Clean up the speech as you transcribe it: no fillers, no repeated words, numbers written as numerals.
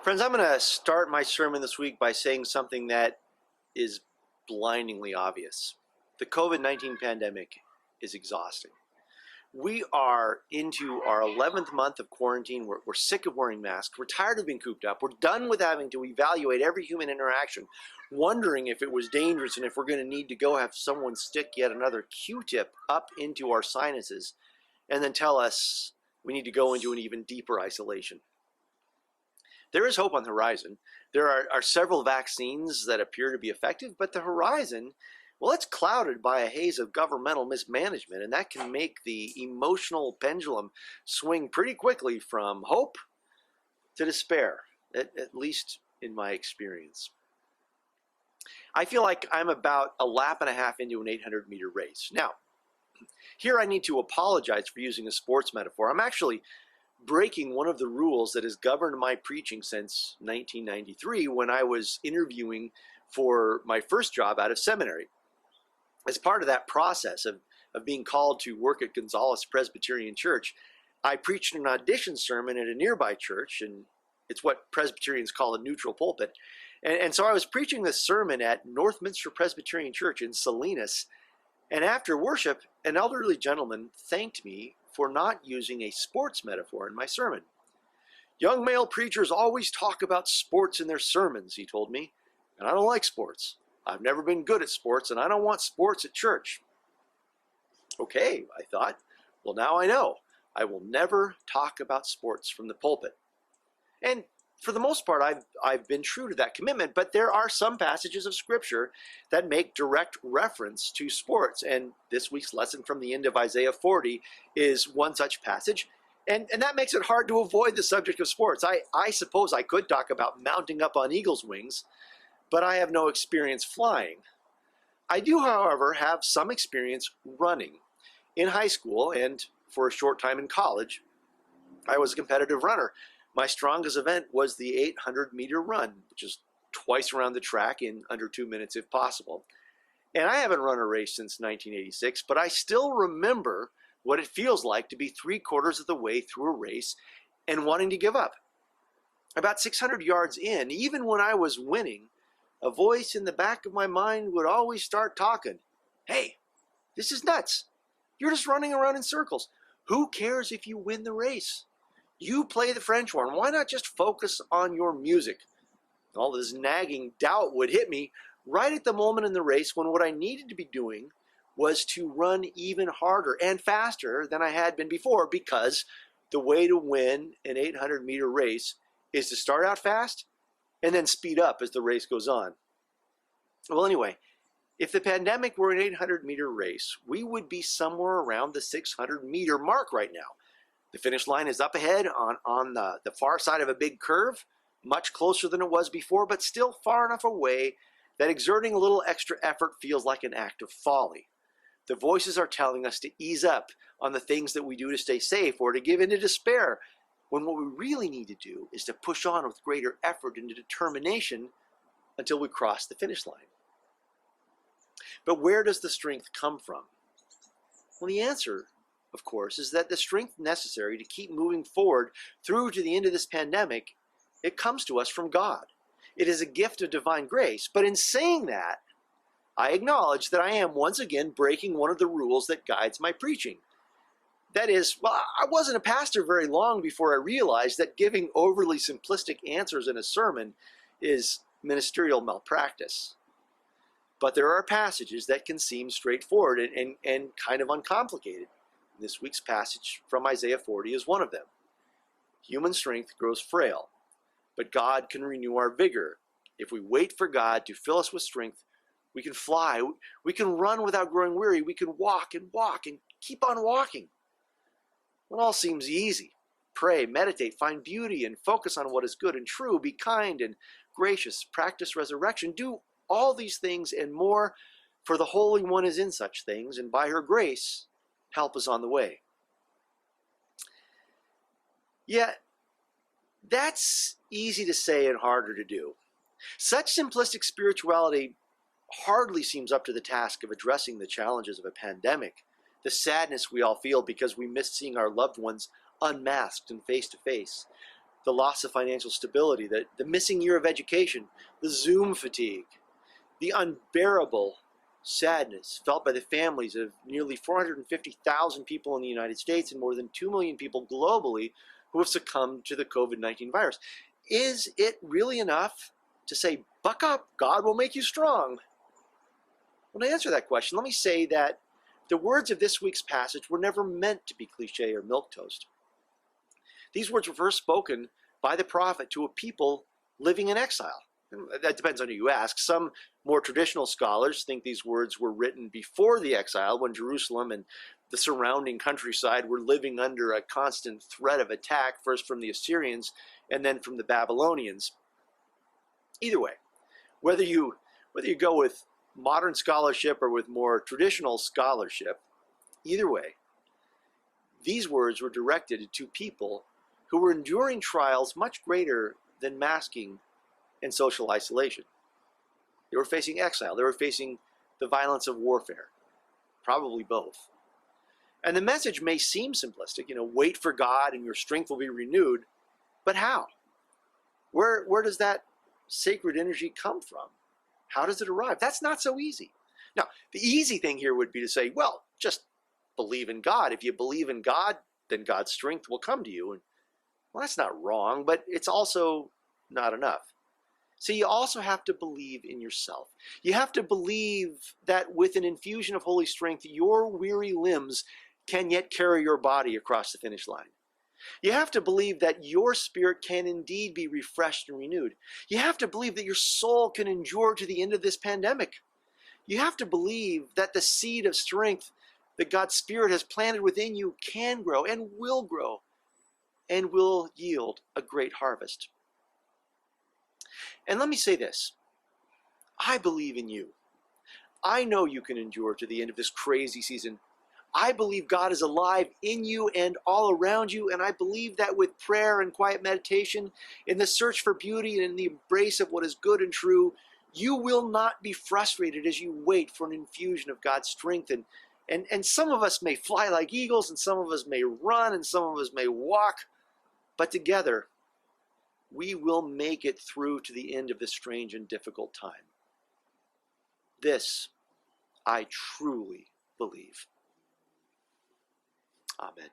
Friends, I'm going to start my sermon this week by saying something that is blindingly obvious. The COVID-19 pandemic is exhausting. We are into our 11th month of quarantine. We're sick of wearing masks. We're tired of being cooped up. We're done with having to evaluate every human interaction, wondering if it was dangerous and if we're going to need to go have someone stick yet another Q-tip up into our sinuses and then tell us we need to go into an even deeper isolation. There is hope on the horizon. There are several vaccines that appear to be effective, but the horizon, well, it's clouded by a haze of governmental mismanagement, and that can make the emotional pendulum swing pretty quickly from hope to despair, at least in my experience. I feel like I'm about a lap and a half into an 800-meter race. Now, here I need to apologize for using a sports metaphor. I'm actually breaking one of the rules that has governed my preaching since 1993 when I was interviewing for my first job out of seminary. As part of that process of being called to work at Gonzales Presbyterian Church, I preached an audition sermon at a nearby church, and it's what Presbyterians call a neutral pulpit. And so I was preaching this sermon at Northminster Presbyterian Church in Salinas, and after worship, an elderly gentleman thanked me for not using a sports metaphor in my sermon. Young male preachers always talk about sports in their sermons, he told me, and I don't like sports. I've never been good at sports, and I don't want sports at church. Okay, I thought, well, now I know. I will never talk about sports from the pulpit. And for the most part, I've been true to that commitment, but there are some passages of Scripture that make direct reference to sports. And this week's lesson from the end of Isaiah 40 is one such passage. And that makes it hard to avoid the subject of sports. I suppose I could talk about mounting up on eagle's wings, but I have no experience flying. I do, however, have some experience running. In high school and for a short time in college, I was a competitive runner. My strongest event was the 800-meter run, which is twice around the track in under 2 minutes if possible. And I haven't run a race since 1986, but I still remember what it feels like to be 3/4 of the way through a race and wanting to give up. About 600 yards in, even when I was winning, a voice in the back of my mind would always start talking. Hey, this is nuts. You're just running around in circles. Who cares if you win the race? You play the French horn. Why not just focus on your music? All this nagging doubt would hit me right at the moment in the race when what I needed to be doing was to run even harder and faster than I had been before, because the way to win an 800-meter race is to start out fast and then speed up as the race goes on. Well, anyway, if the pandemic were an 800-meter race, we would be somewhere around the 600-meter mark right now. The finish line is up ahead on the far side of a big curve, much closer than it was before, but still far enough away that exerting a little extra effort feels like an act of folly. The voices are telling us to ease up on the things that we do to stay safe or to give in to despair, when what we really need to do is to push on with greater effort and determination until we cross the finish line. But where does the strength come from? Well, the answer, of course, is that the strength necessary to keep moving forward through to the end of this pandemic, it comes to us from God. It is a gift of divine grace. But in saying that, I acknowledge that I am once again breaking one of the rules that guides my preaching. That is, well, I wasn't a pastor very long before I realized that giving overly simplistic answers in a sermon is ministerial malpractice. But there are passages that can seem straightforward and kind of uncomplicated. This week's passage from Isaiah 40 is one of them. Human strength grows frail, but God can renew our vigor. If we wait for God to fill us with strength, we can fly, we can run without growing weary, we can walk and keep on walking. It all seems easy. Pray, meditate, find beauty, and focus on what is good and true. Be kind and gracious, practice resurrection. Do all these things and more, for the Holy One is in such things, and by her grace, help is on the way. Yet, that's easy to say and harder to do. Such simplistic spirituality hardly seems up to the task of addressing the challenges of a pandemic, the sadness we all feel because we miss seeing our loved ones unmasked and face to face. the loss of financial stability, the missing year of education, the Zoom fatigue, the unbearable sadness felt by the families of nearly 450,000 people in the United States and more than 2 million people globally who have succumbed to the COVID-19 virus. Is it really enough to say, buck up, God will make you strong? When I answer that question, let me say that the words of this week's passage were never meant to be cliche or milquetoast. These words were first spoken by the prophet to a people living in exile. That depends on who you ask. Some more traditional scholars think these words were written before the exile, when Jerusalem and the surrounding countryside were living under a constant threat of attack, first from the Assyrians and then from the Babylonians. Either way, whether you go with modern scholarship or with more traditional scholarship, either way, these words were directed to people who were enduring trials much greater than masking and social isolation. They were facing exile. They were facing the violence of warfare, probably both. And the message may seem simplistic, wait for God and your strength will be renewed, but how? Where does that sacred energy come from? How does it arrive? That's not so easy. Now, the easy thing here would be to say, well, just believe in God. If you believe in God, then God's strength will come to you. And well, that's not wrong, but it's also not enough. So you also have to believe in yourself. You have to believe that with an infusion of holy strength, your weary limbs can yet carry your body across the finish line. You have to believe that your spirit can indeed be refreshed and renewed. You have to believe that your soul can endure to the end of this pandemic. You have to believe that the seed of strength that God's Spirit has planted within you can grow and will yield a great harvest. And let me say this. I believe in you. I know you can endure to the end of this crazy season. I believe God is alive in you and all around you, and I believe that with prayer and quiet meditation, in the search for beauty and in the embrace of what is good and true, you will not be frustrated as you wait for an infusion of God's strength. And some of us may fly like eagles, and some of us may run, and some of us may walk, but together, we will make it through to the end of this strange and difficult time. This, I truly believe. Amen.